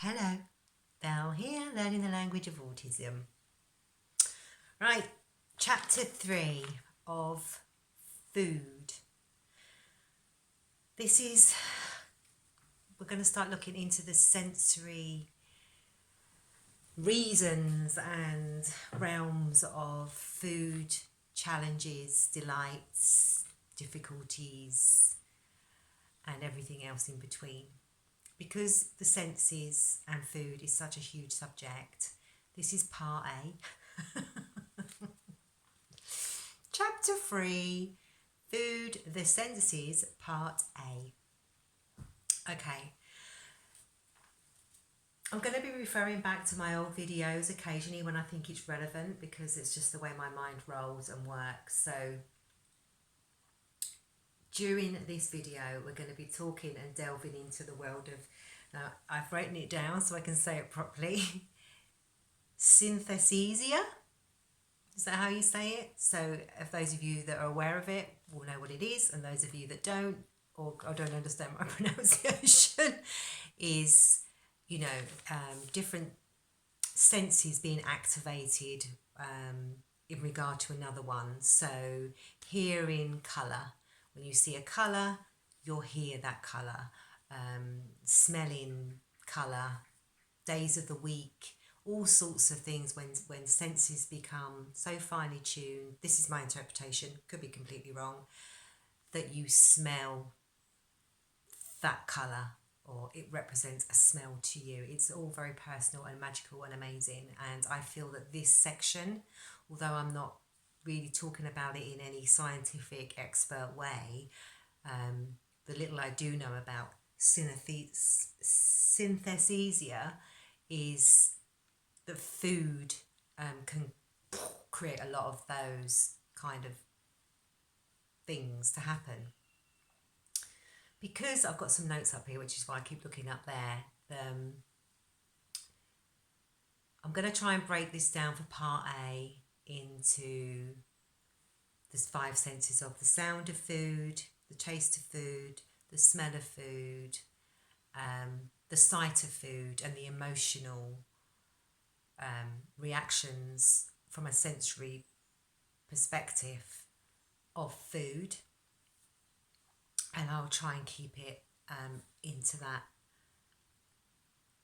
Hello, Belle here, learning the language of autism. Right, chapter 3 of food. We're going to start looking into the sensory reasons and realms of food challenges, delights, difficulties, and everything else in between. Because the senses and food is such a huge subject, this is part A. Chapter 3, Food, the Senses, Part A. Okay. I'm going to be referring back to my old videos occasionally when I think it's relevant, because it's just the way my mind rolls and works. So during this video, we're going to be talking and delving into the world of, now I've written it down so I can say it properly, synesthesia. Is that how you say it? So if those of you that are aware of it will know what it is, and those of you that don't, or don't understand my pronunciation, is, different senses being activated in regard to another one. So hearing colour. When you see a colour, you'll hear that colour. Smelling colour, days of the week, all sorts of things when senses become so finely tuned. This is my interpretation, could be completely wrong, that you smell that colour, or it represents a smell to you. It's all very personal and magical and amazing. And I feel that this section, although I'm not really talking about it in any scientific expert way, the little I do know about synesthesia is that food can create a lot of those kind of things to happen. Because I've got some notes up here, which is why I keep looking up there, I'm going to try and break this down for part A into the 5 senses of the sound of food, the taste of food, the smell of food, the sight of food, and the emotional reactions from a sensory perspective of food. And I'll try and keep it into that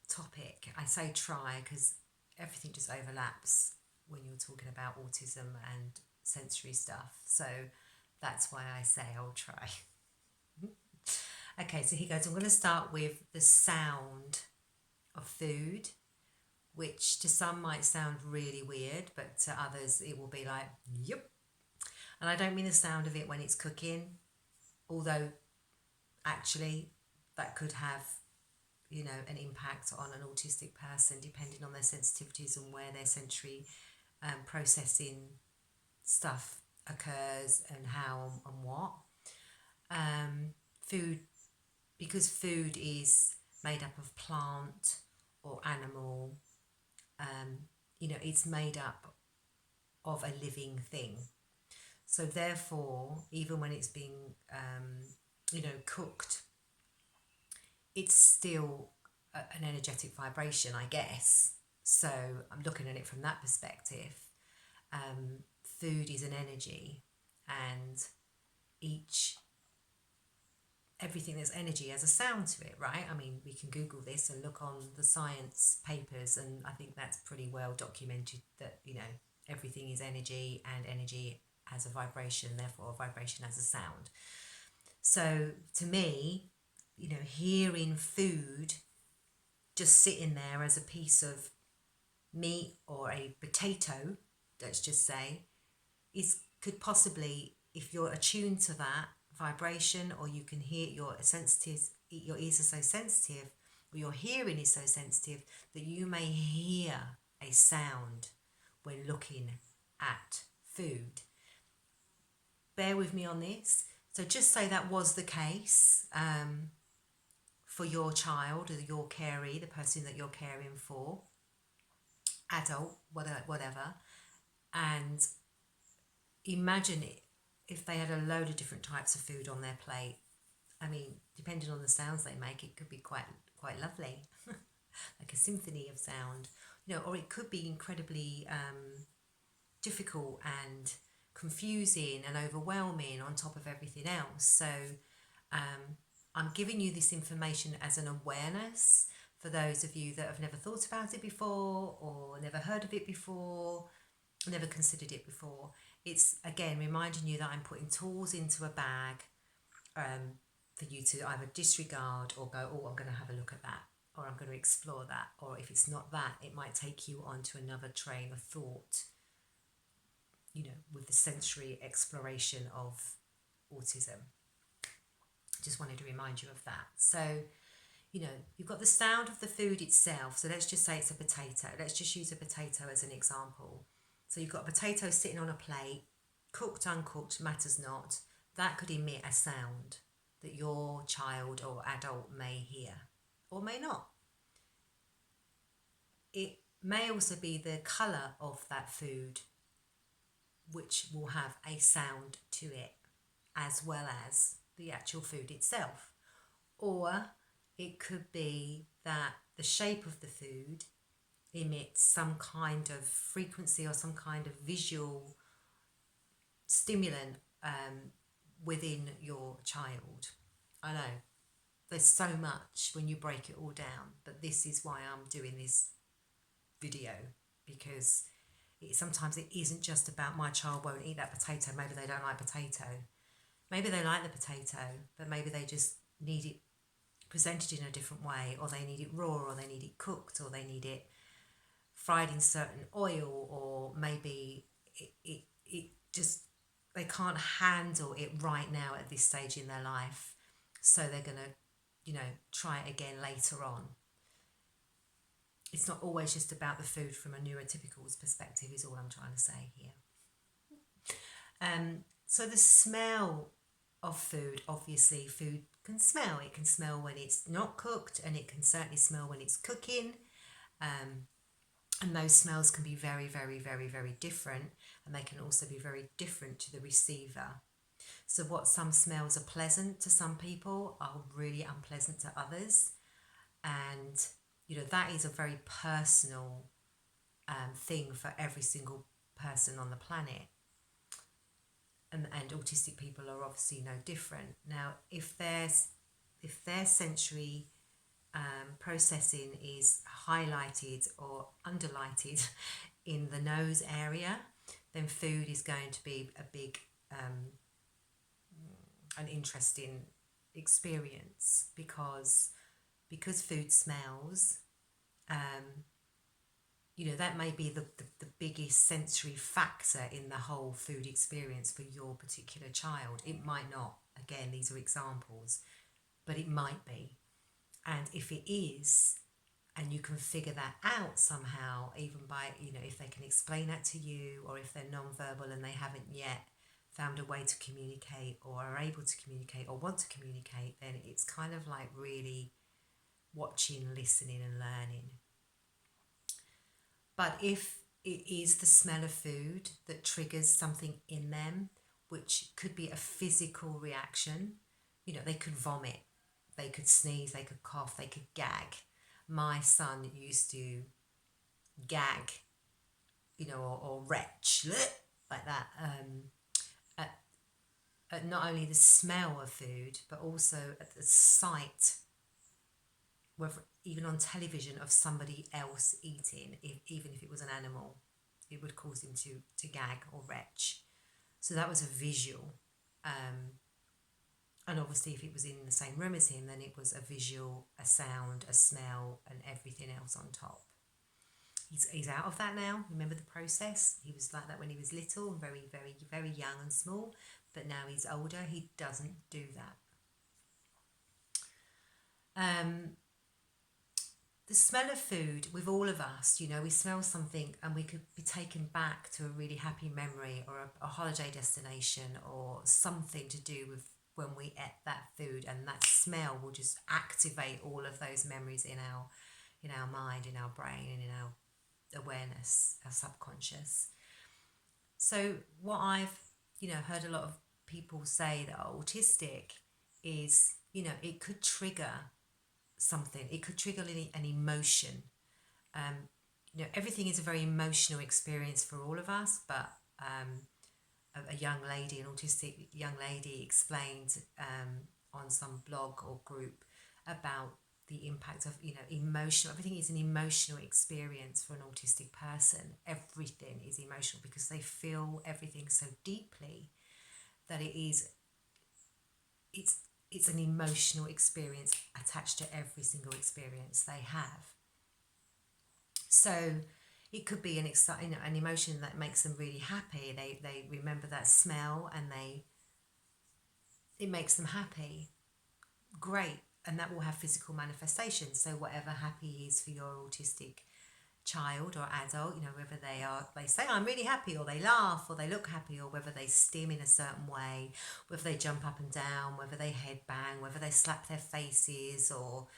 topic. I say try because everything just overlaps when you're talking about autism and sensory stuff. So that's why I say I'll try. Okay, so here goes. I'm going to start with the sound of food, which to some might sound really weird, but to others it will be like, yep. And I don't mean the sound of it when it's cooking, although actually that could have, an impact on an autistic person depending on their sensitivities and where their sensory processing stuff occurs and how and what. Food, because food is made up of plant or animal, it's made up of a living thing. So therefore, even when it's being, cooked, it's still an energetic vibration, I guess. So I'm looking at it from that perspective. Food is an energy, and everything that's energy has a sound to it, right? I mean, we can Google this and look on the science papers, and I think that's pretty well documented that, everything is energy, and energy has a vibration, therefore a vibration has a sound. So to me, hearing food just sitting there as a piece of meat or a potato, let's just say, could possibly, if you're attuned to that vibration, or you can hear your ears are so sensitive, or your hearing is so sensitive, that you may hear a sound when looking at food. Bear with me on this. So just say that was the case for your child, or your caree, the person that you're caring for, adult, whatever, and imagine it if they had a load of different types of food on their plate. I mean, depending on the sounds they make, it could be quite lovely. Like symphony of sound, or it could be incredibly difficult and confusing and overwhelming on top of everything else. So I'm giving you this information as an awareness for those of you that have never thought about it before, or never heard of it before, never considered it before. It's again reminding you that I'm putting tools into a bag for you to either disregard or go, oh, I'm going to have a look at that, or I'm going to explore that, or if it's not that, it might take you onto another train of thought, with the sensory exploration of autism. Just wanted to remind you of that. So, you've got the sound of the food itself. So let's just say it's a potato. Let's just use a potato as an example. So you've got a potato sitting on a plate, cooked, uncooked, matters not. That could emit a sound that your child or adult may hear or may not. It may also be the colour of that food, which will have a sound to it, as well as the actual food itself. Or it could be that the shape of the food emits some kind of frequency or some kind of visual stimulant within your child. I know there's so much when you break it all down, but this is why I'm doing this video, because sometimes it isn't just about my child won't eat that potato. Maybe they don't like potato. Maybe they like the potato, but maybe they just need it presented in a different way, or they need it raw, or they need it cooked, or they need it fried in certain oil, or maybe it just, they can't handle it right now at this stage in their life, so they're going to try it again later on. It's not always just about the food from a neurotypical's perspective, is all I'm trying to say here. So the smell of food, obviously food can smell. It can smell when it's not cooked, and it can certainly smell when it's cooking. And those smells can be very, very, very, very different, and they can also be very different to the receiver. So what some smells are pleasant to some people are really unpleasant to others. And, that is a very personal thing for every single person on the planet. And autistic people are obviously no different. Now, if their sensory processing is highlighted or underlighted in the nose area, then food is going to be a big, an interesting experience, because food smells, that may be the biggest sensory factor in the whole food experience for your particular child. It might not. Again, these are examples, but it might be. And if it is, and you can figure that out somehow, even by, if they can explain that to you, or if they're non-verbal and they haven't yet found a way to communicate, or are able to communicate, or want to communicate, then it's kind of like really watching, listening and learning. But if it is the smell of food that triggers something in them, which could be a physical reaction, they could vomit, they could sneeze, they could cough, they could gag. My son used to gag, or retch, like that, at not only the smell of food, but also at the sight, whether even on television, of somebody else eating, even if it was an animal, it would cause him to gag or retch. So that was a visual. And obviously if it was in the same room as him, then it was a visual, a sound, a smell, and everything else on top. He's out of that now. Remember the process? He was like that when he was little and very, very, very young and small. But now he's older, he doesn't do that. The smell of food, with all of us, we smell something and we could be taken back to a really happy memory, or a holiday destination, or something to do with when we ate that food, and that smell will just activate all of those memories in our mind, in our brain, and in our awareness, our subconscious. So what I've heard a lot of people say that are autistic is, it could trigger something. It could trigger an emotion. Everything is a very emotional experience for all of us, but a young lady, an autistic young lady, explained on some blog or group about the impact of emotional. Everything is an emotional experience for an autistic person. Everything is emotional because they feel everything so deeply that it's an emotional experience attached to every single experience they have. So it could be an emotion that makes them really happy. They remember that smell and it makes them happy. Great. And that will have physical manifestations. So whatever happy is for your autistic child or adult, whether they say I'm really happy, or they laugh, or they look happy, or whether they stim in a certain way, whether they jump up and down, whether they headbang, whether they slap their faces, or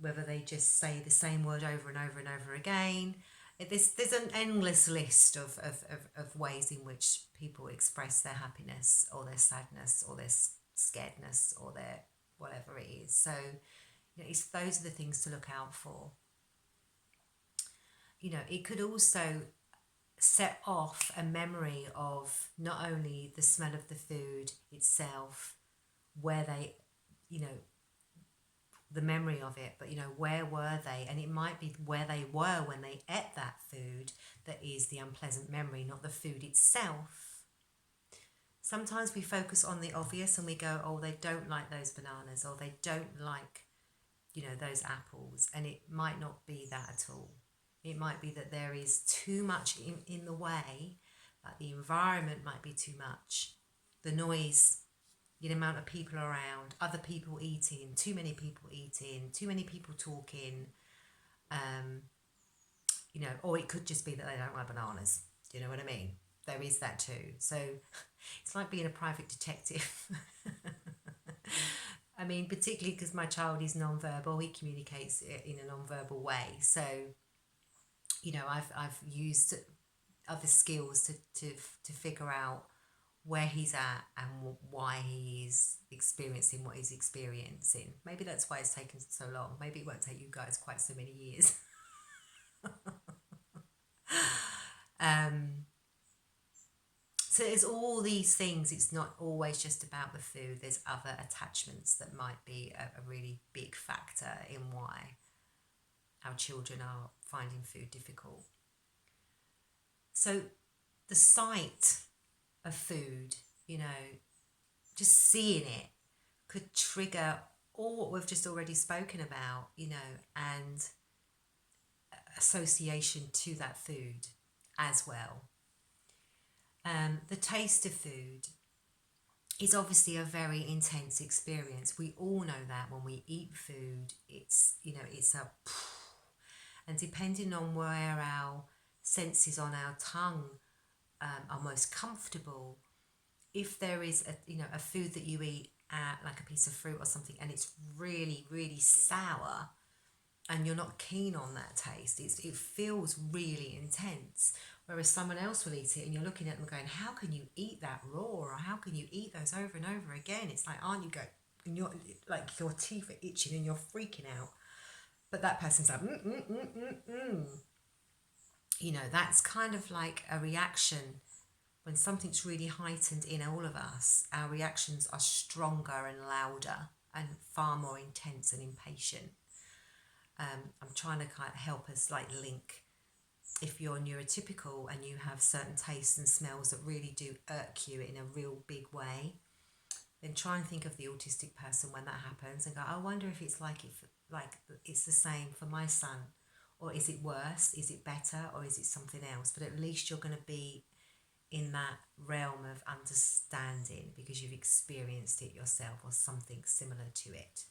whether they just say the same word over and over and over again. There's an endless list of ways in which people express their happiness or their sadness or their scaredness or their whatever it is. So those are the things to look out for. It could also set off a memory of not only the smell of the food itself, where they, the memory of it, but where were they? And it might be where they were when they ate that food that is the unpleasant memory, not the food itself. Sometimes we focus on the obvious and we go, oh, they don't like those bananas, or they don't like, those apples. And it might not be that at all. It might be that there is too much in the way, like the environment might be too much. The noise, the amount of people around, other people eating, too many people eating, too many people talking, or it could just be that they don't like bananas. Do you know what I mean? There is that too. So it's like being a private detective. I mean, particularly because my child is non-verbal, he communicates in a non-verbal way. So, I've used other skills to figure out where he's at and why he is experiencing what he's experiencing. Maybe that's why it's taken so long. Maybe it won't take you guys quite so many years. So there's all these things. It's not always just about the food. There's other attachments that might be a really big factor in why our children are finding food difficult. So the sight of food, just seeing it could trigger all what we've just already spoken about, and association to that food as well. The taste of food is obviously a very intense experience. We all know that when we eat food, it's and depending on where our senses on our tongue are most comfortable, if there is a food that you eat, like a piece of fruit or something, and it's really, really sour, and you're not keen on that taste, it feels really intense. Whereas someone else will eat it and you're looking at them going, how can you eat that raw? Or how can you eat those over and over again? It's like, aren't you going, and you're like, your teeth are itching and you're freaking out. But that person's like, that's kind of like a reaction. When something's really heightened in all of us, our reactions are stronger and louder and far more intense and impatient. I'm trying to kind of help us link. If you're neurotypical and you have certain tastes and smells that really do irk you in a real big way, then try and think of the autistic person when that happens and go, I wonder if it's like it's the same for my son, or is it worse? Is it better? Or is it something else? But at least you're going to be in that realm of understanding because you've experienced it yourself or something similar to it.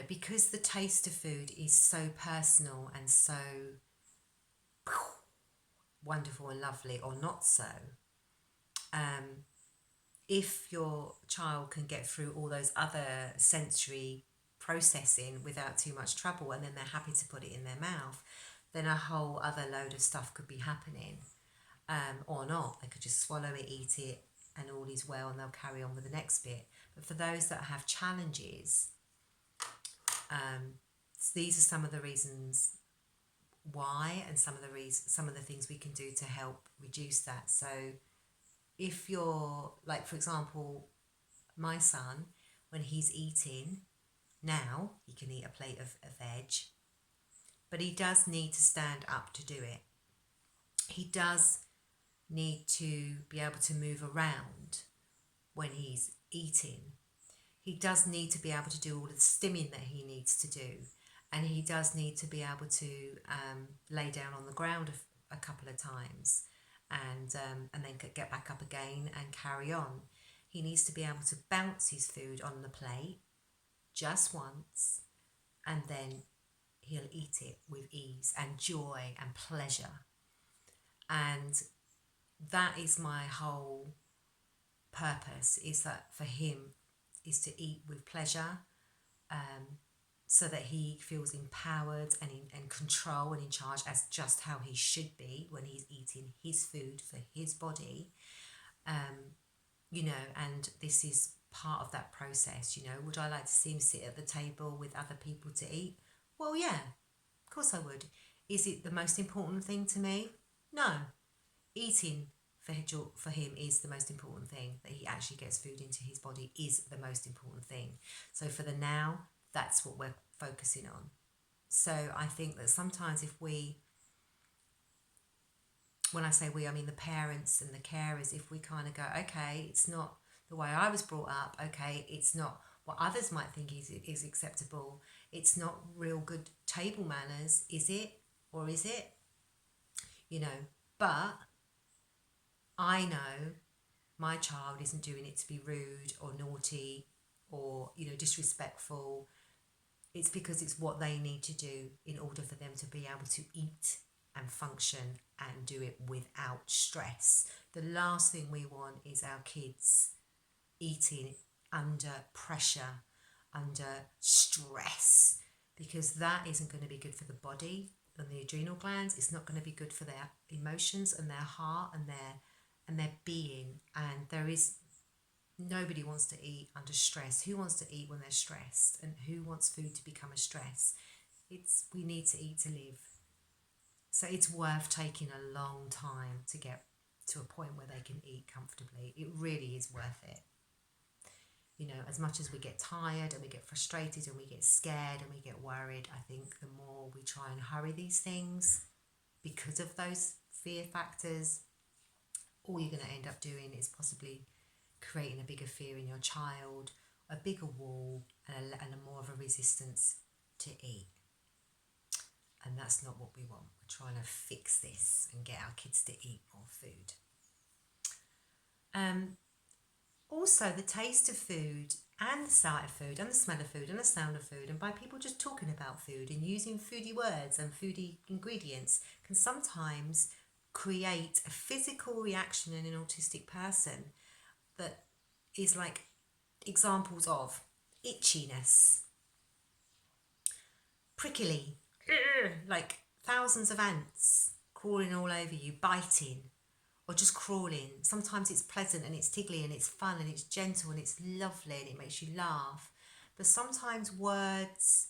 Because the taste of food is so personal and so wonderful and lovely, or not so, if your child can get through all those other sensory processing without too much trouble, and then they're happy to put it in their mouth, then a whole other load of stuff could be happening, or not. They could just swallow it, eat it, and all is well, and they'll carry on with the next bit. But for those that have challenges, So these are some of the reasons why, and some of the things we can do to help reduce that. So if you're like, for example, my son, when he's eating now, he can eat a plate of veg, but he does need to stand up to do it. He does need to be able to move around when he's eating. He does need to be able to do all the stimming that he needs to do, and he does need to be able to lay down on the ground a couple of times, and then get back up again and carry on. He needs to be able to bounce his food on the plate just once, and then he'll eat it with ease and joy and pleasure. And that is my whole purpose, is that for him is to eat with pleasure, so that he feels empowered and in control and in charge, as just how he should be when he's eating his food for his body. You know, and this is part of that process. You know, would I like to see him sit at the table with other people to eat? Well, yeah, of course I would. Is it the most important thing to me? No. Eating for him is the most important thing. That he actually gets food into his body is the most important thing. So for the now, that's what we're focusing on. So I think that sometimes when I say we, I mean the parents and the carers, if we kind of go, okay, it's not the way I was brought up, okay, it's not what others might think is acceptable, it's not real good table manners, is it? Or is it? You know, but I know my child isn't doing it to be rude or naughty or, you know, disrespectful. It's because it's what they need to do in order for them to be able to eat and function and do it without stress. The last thing we want is our kids eating under pressure, under stress, because that isn't going to be good for the body and the adrenal glands. It's not going to be good for their emotions and their heart and their being. And nobody wants to eat under stress. Who wants to eat when they're stressed? And who wants food to become a stress? We need to eat to live. So it's worth taking a long time to get to a point where they can eat comfortably. It really is worth it. You know, as much as we get tired and we get frustrated and we get scared and we get worried, I think the more we try and hurry these things because of those fear factors, all you're going to end up doing is possibly creating a bigger fear in your child, a bigger wall, and a more of a resistance to eat. And that's not what we want. We're trying to fix this and get our kids to eat more food. Also, the taste of food and the sight of food and the smell of food and the sound of food, and by people just talking about food and using foodie words and foodie ingredients, can sometimes create a physical reaction in an autistic person that is like examples of itchiness, prickly, like thousands of ants crawling all over you, biting, or just crawling. Sometimes it's pleasant and it's tickly and it's fun and it's gentle and it's lovely and it makes you laugh. But sometimes words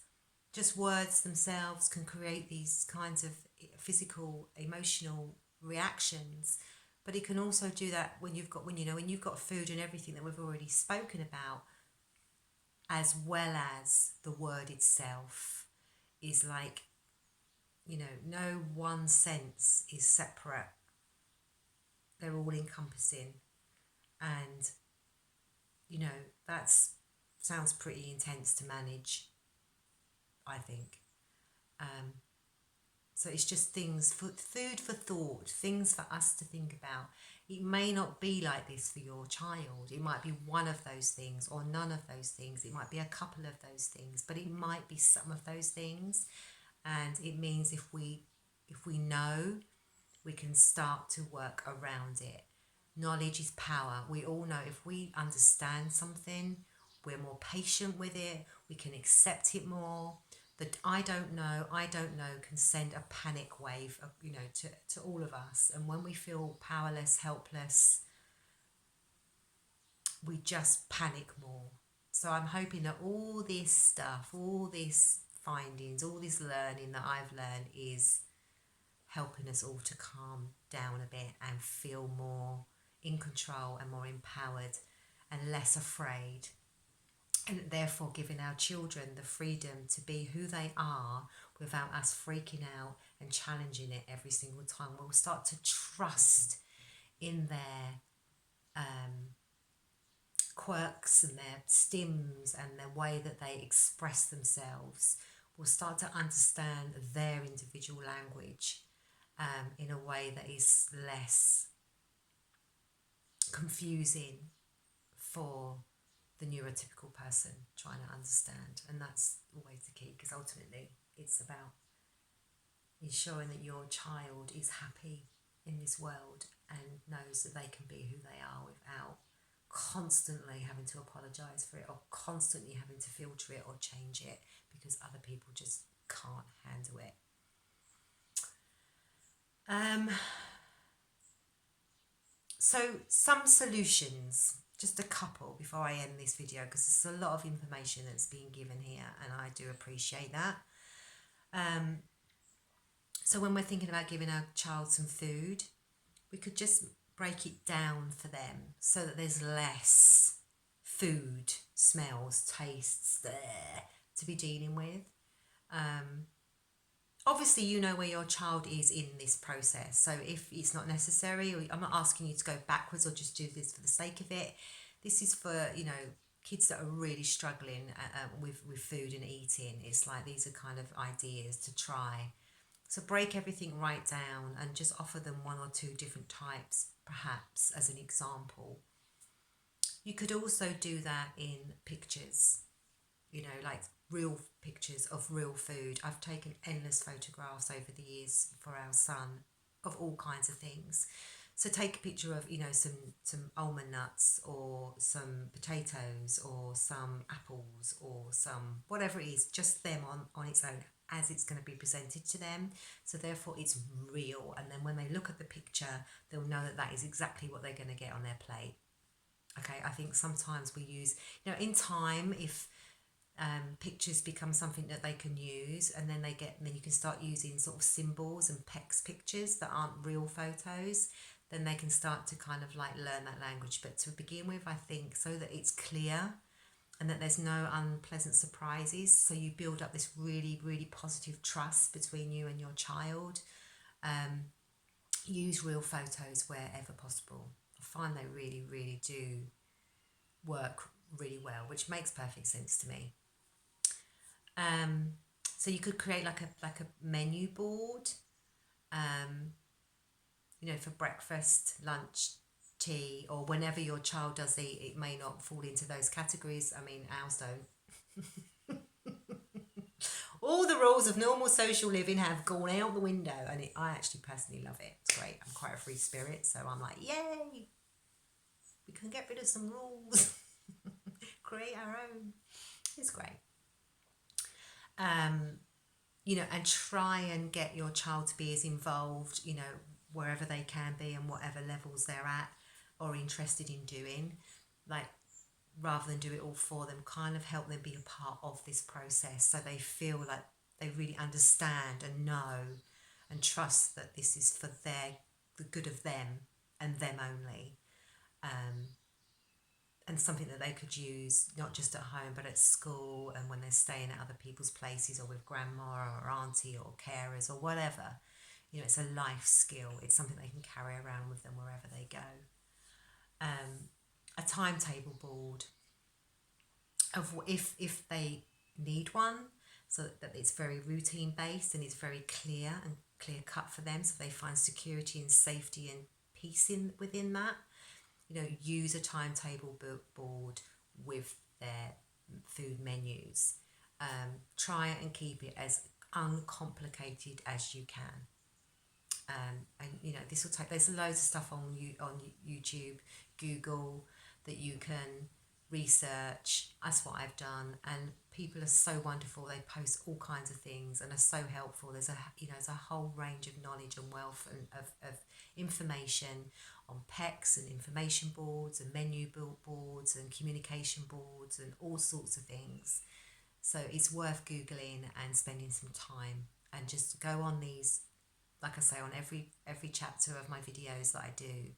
themselves can create these kinds of physical, emotional reactions. But it can also do that when you've got food and everything that we've already spoken about, as well as the word itself is like, you know, no one sense is separate. They're all encompassing. And, you know, that sounds pretty intense to manage, I think. So it's just things, food for thought, things for us to think about. It may not be like this for your child. It might be one of those things or none of those things. It might be a couple of those things, but it might be some of those things. And it means if we know, we can start to work around it. Knowledge is power. We all know if we understand something, we're more patient with it, we can accept it more. That I don't know can send a panic wave, you know, to all of us. And when we feel powerless, helpless, we just panic more. So I'm hoping that all this stuff, all this findings, all this learning that I've learned is helping us all to calm down a bit and feel more in control and more empowered and less afraid, and therefore giving our children the freedom to be who they are without us freaking out and challenging it every single time. We'll start to trust in their quirks and their stims and the way that they express themselves. We'll start to understand their individual language in a way that is less confusing for the neurotypical person trying to understand. And that's always the key, because ultimately it's about ensuring that your child is happy in this world and knows that they can be who they are without constantly having to apologise for it or constantly having to filter it or change it because other people just can't handle it. So some solutions, just a couple before I end this video, because there's a lot of information that's being given here and I do appreciate that. So when we're thinking about giving our child some food, we could just break it down for them so that there's less food, smells, tastes there to be dealing with. Obviously, you know where your child is in this process. So if it's not necessary, or I'm not asking you to go backwards or just do this for the sake of it. This is for, you know, kids that are really struggling with food and eating. It's like these are kind of ideas to try. So break everything right down and just offer them one or two different types, perhaps, as an example. You could also do that in pictures, you know, like real pictures of real food. I've taken endless photographs over the years for our son of all kinds of things. So take a picture of, you know, some almond nuts or some potatoes or some apples or some whatever it is, just them on its own as it's going to be presented to them. So therefore it's real. And then when they look at the picture, they'll know that that is exactly what they're going to get on their plate. Okay, I think sometimes we use, you know, in time, if pictures become something that they can use, and then then you can start using sort of symbols and PEX pictures that aren't real photos, then they can start to kind of like learn that language. But to begin with, I think, so that it's clear and that there's no unpleasant surprises, so you build up this really, really positive trust between you and your child. Use real photos wherever possible. I find they really, really do work really well, which makes perfect sense to me. So you could create like a menu board, you know, for breakfast, lunch, tea, or whenever your child does eat. It may not fall into those categories. I mean, ours don't. All the rules of normal social living have gone out the window, and I actually personally love it. It's great. I'm quite a free spirit, so I'm like, yay! We can get rid of some rules, create our own. It's great. You know, and try and get your child to be as involved, you know, wherever they can be and whatever levels they're at or interested in doing. Like, rather than do it all for them, kind of help them be a part of this process so they feel like they really understand and know and trust that this is for the good of them and them only. And something that they could use not just at home but at school and when they're staying at other people's places or with grandma or auntie or carers or whatever. You know, it's a life skill. It's something they can carry around with them wherever they go. A timetable board of if they need one, so that it's very routine based and it's very clear and clear cut for them, so they find security and safety and peace within that. You know, use a timetable board with their food menus. Try and keep it as uncomplicated as you can. And you know, there's loads of stuff on YouTube, Google, that you can research. That's what I've done, and people are so wonderful. They post all kinds of things and are so helpful. There's there's a whole range of knowledge and wealth and of information on PECs and information boards and boards and communication boards and all sorts of things. So it's worth Googling and spending some time, and just go on these, like I say, on every chapter of my videos that I do.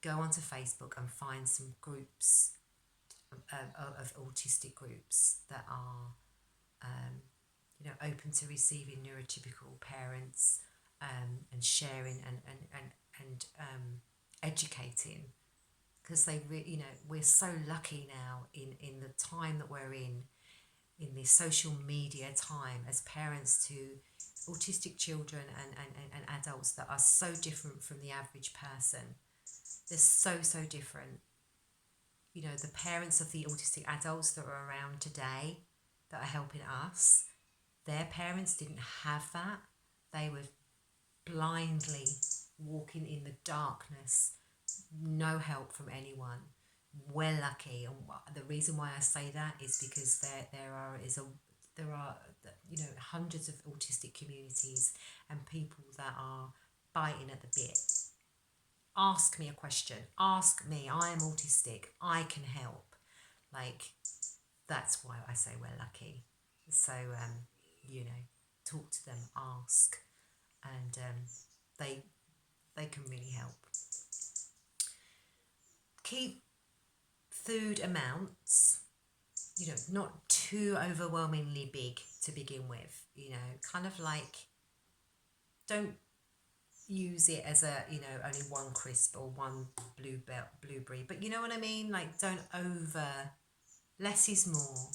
Go onto Facebook and find some groups of autistic groups that are open to receiving neurotypical parents, and sharing and educating, because we're so lucky now in the time that we're in this social media time as parents to autistic children and adults that are so different from the average person. They're so different. The parents of the autistic adults that are around today that are helping us, their parents didn't have that. They were blindly walking in the darkness, no help from anyone. We're lucky, and the reason why I say that is because there are hundreds of autistic communities and people that are biting at the bit. Ask me a question. Ask me. I am autistic. I can help. That's why I say we're lucky. So talk to them, ask, and they can really help. Keep food amounts, not too overwhelmingly big to begin with. Kind of don't use it as only one crisp or one blueberry, but you know what I mean. Don't less is more.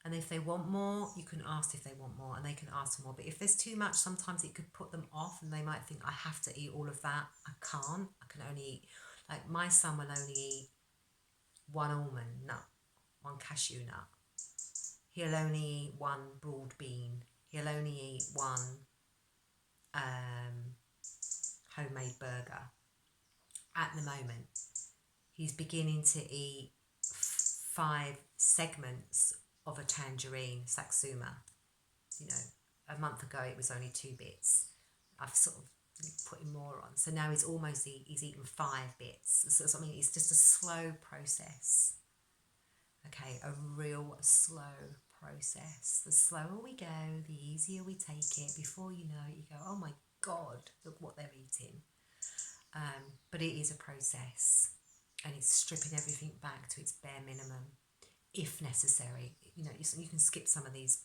And if they want more, you can ask if they want more, and they can ask for more. But if there's too much, sometimes it could put them off, and they might think, I have to eat all of that. I can't. I can only eat, my son will only eat one almond nut, one cashew nut. He'll only eat one broad bean. He'll only eat one homemade burger. At the moment, he's beginning to eat 5 segments of a tangerine satsuma. A month ago it was only 2 bits. I've sort of put him more on, so now he's eaten 5 bits. So I mean, it's just a slow process. Okay, a real slow process. The slower we go, the easier we take it. Before you know it, you go, oh my God, look what they're eating. But it is a process, and it's stripping everything back to its bare minimum, if necessary. You can skip some of these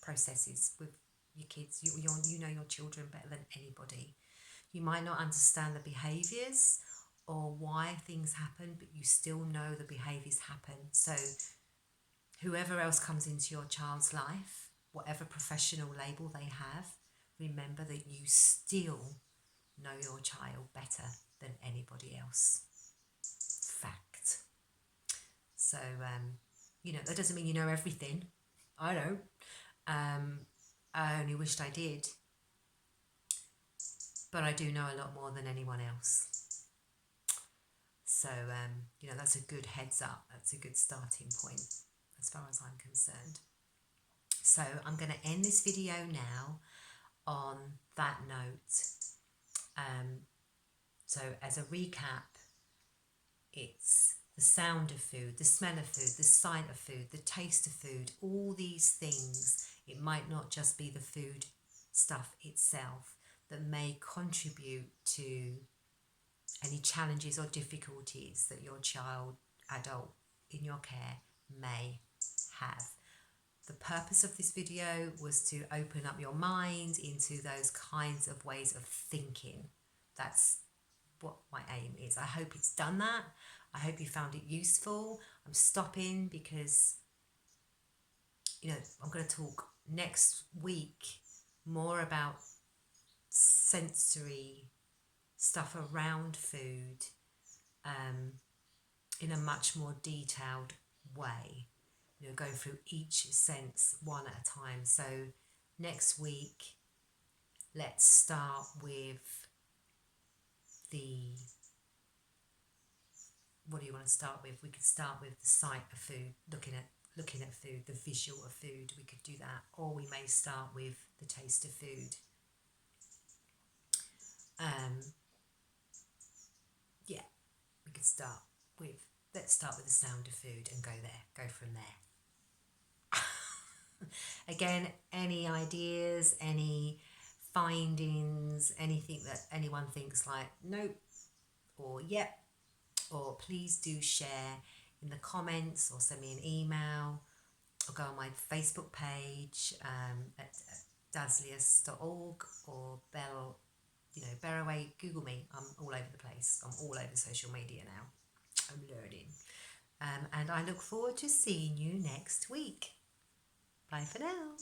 processes with your kids. You know your children better than anybody. You might not understand the behaviours or why things happen, but you still know the behaviours happen. So whoever else comes into your child's life, whatever professional label they have, remember that you still know your child better than anybody else. Fact. So, that doesn't mean you know everything. I don't. I only wished I did. But I do know a lot more than anyone else. So, that's a good heads up. That's a good starting point as far as I'm concerned. So I'm going to end this video now on that note. So as a recap, it's the sound of food, the smell of food, the sight of food, the taste of food, all these things. It might not just be the food stuff itself that may contribute to any challenges or difficulties that your child, adult in your care may have. The purpose of this video was to open up your mind into those kinds of ways of thinking. That's what my aim is. I hope it's done that. I hope you found it useful. I'm stopping because, I'm going to talk next week more about sensory stuff around food in a much more detailed way. Going through each sense one at a time. So next week, let's start with the what do you want to start with? We could start with the sight of food, looking at food, the visual of food. We could do that, or we may start with the taste of food. Yeah, we could start with, let's start with the sound of food and go from there. Again, any ideas, any findings, anything that anyone thinks like nope or yep, or please do share in the comments, or send me an email, or go on my Facebook page at daslius.org, or Berroway. Google me. I'm all over the place. I'm all over social media now. I'm learning. And I look forward to seeing you next week. Bye for now.